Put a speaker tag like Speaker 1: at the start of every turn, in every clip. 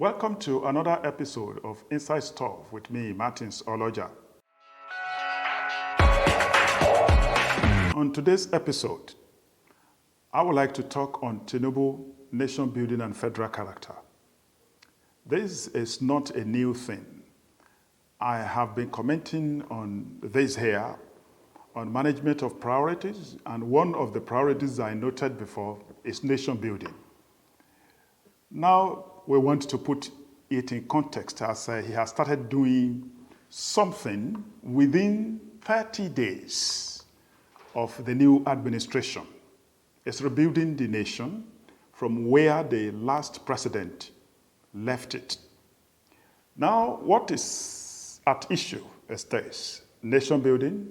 Speaker 1: Welcome to another episode of Inside Stuff with me, Martins Oloja. On today's episode, I would like to talk on Tinubu, nation building and federal character. This is not a new thing. I have been commenting on this here, on management of priorities, and one of the priorities I noted before is nation building. Now, we want to put it in context as he has started doing something within 30 days of the new administration. It's rebuilding the nation from where the last president left it. Now, what is at issue is this: nation building,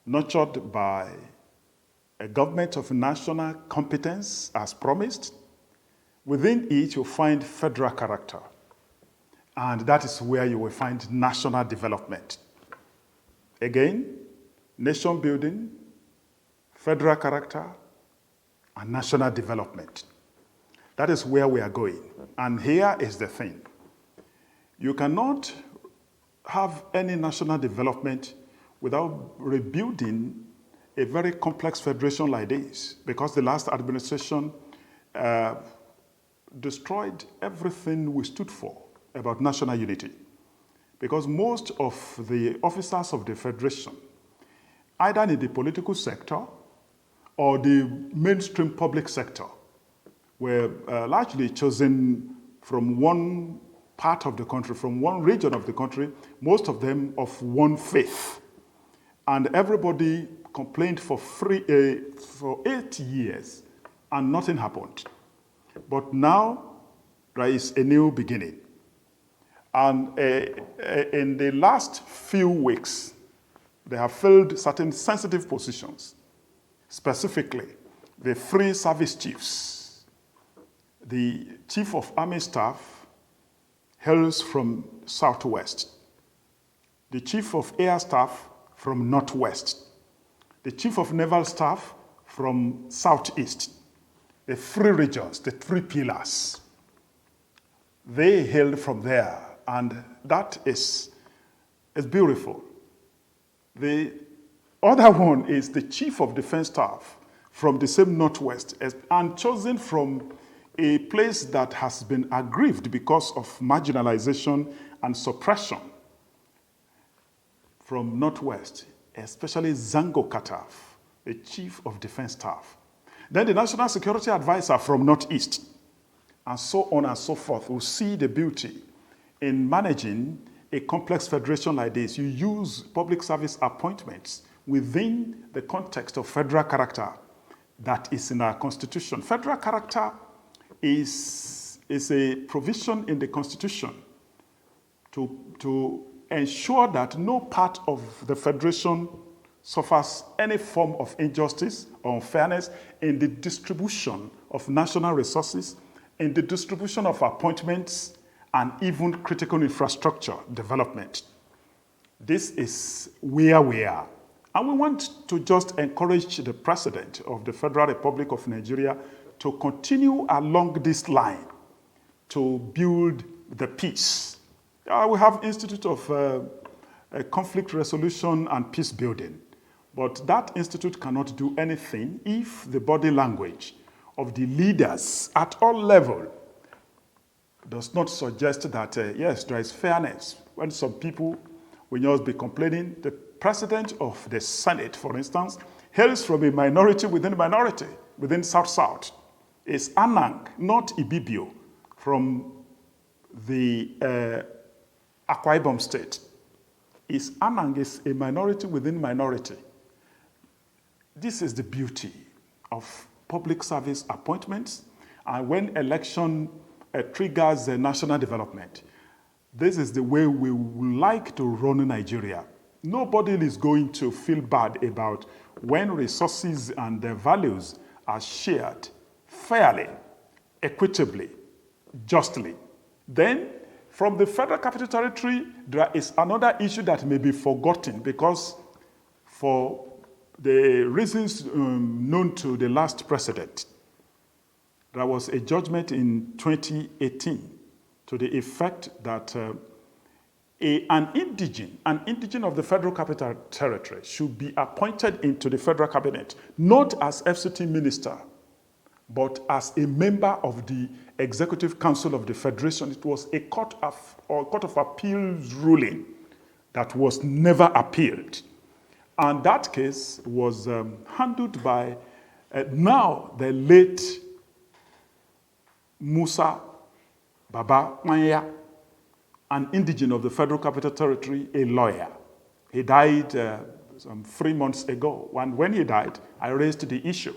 Speaker 1: nurtured by a government of national competence as promised. Within it, you'll find federal character, and that is where you will find national development. Again, nation building, federal character, and national development. That is where we are going. And here is the thing. You cannot have any national development without rebuilding a very complex federation like this, because the last administration destroyed everything we stood for about national unity. Because most of the officers of the federation, either in the political sector or the mainstream public sector, were largely chosen from one part of the country, from one region of the country, most of them of one faith. And everybody complained for 8 years, and nothing happened. But now, there is a new beginning. And in the last few weeks, they have filled certain sensitive positions, specifically the 3 service chiefs. The chief of army staff hails from southwest, the chief of air staff from northwest, the chief of naval staff from southeast. The 3 regions, the 3 pillars, they hailed from there, and that is beautiful. The other one is the chief of defense staff from the same northwest, and chosen from a place that has been aggrieved because of marginalization and suppression. From northwest, especially Zango Kataf, the chief of defense staff. Then the National Security Advisor from Northeast, and so on and so forth. We'll see the beauty in managing a complex federation like this. You use public service appointments within the context of federal character that is in our Constitution. Federal character is a provision in the Constitution to ensure that no part of the federation suffers any form of injustice or unfairness in the distribution of national resources, in the distribution of appointments, and even critical infrastructure development. This is where we are. And we want to just encourage the President of the Federal Republic of Nigeria to continue along this line to build the peace. We have Institute of Conflict Resolution and Peace Building. But that institute cannot do anything if the body language of the leaders at all levels does not suggest that, yes, there is fairness. When some people will just be complaining, the president of the Senate, for instance, hails from a minority, within South-South. Is Anang, not Ibibio, from the Akwa Ibom state. Anang is a minority within minority. This is the beauty of public service appointments, and when election triggers national development, this is the way we would like to run Nigeria. Nobody is going to feel bad about when resources and their values are shared fairly, equitably, justly. Then, from the Federal Capital Territory, there is another issue that may be forgotten because for the reasons known to the last president, there was a judgment in 2018 to the effect that an indigene of the Federal Capital Territory should be appointed into the federal cabinet, not as FCT minister, but as a member of the Executive Council of the Federation. It was a court of appeals ruling that was never appealed. And that case was handled by now the late Musa Baba Manya, an indigene of the Federal Capital Territory, a lawyer. He died some 3 months ago. When he died, I raised the issue.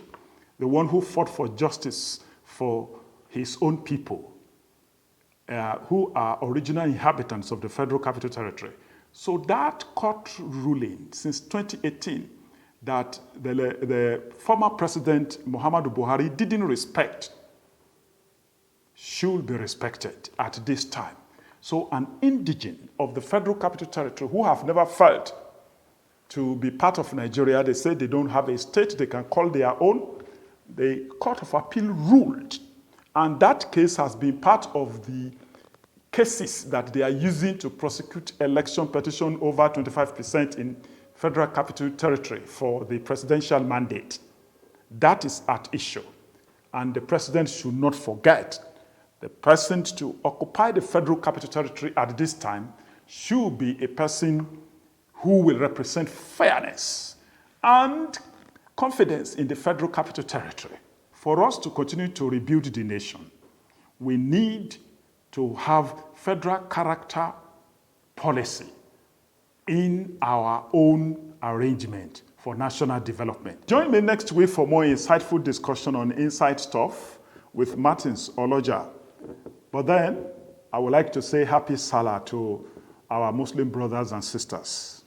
Speaker 1: The one who fought for justice for his own people, who are original inhabitants of the Federal Capital Territory. So that court ruling since 2018 that the former president Muhammadu Buhari didn't respect should be respected at this time. So an indigene of the Federal Capital Territory who have never felt to be part of Nigeria, they say they don't have a state they can call their own, the Court of Appeal ruled. And that case has been part of the cases that they are using to prosecute election petition over 25% in Federal Capital Territory for the presidential mandate. That is at issue. And the president should not forget the person to occupy the Federal Capital Territory at this time should be a person who will represent fairness and confidence in the Federal Capital Territory. For us to continue to rebuild the nation, we need to have federal character policy in our own arrangement for national development. Join me next week for more insightful discussion on inside stuff with Martins Oloja. But then, I would like to say happy Salah to our Muslim brothers and sisters.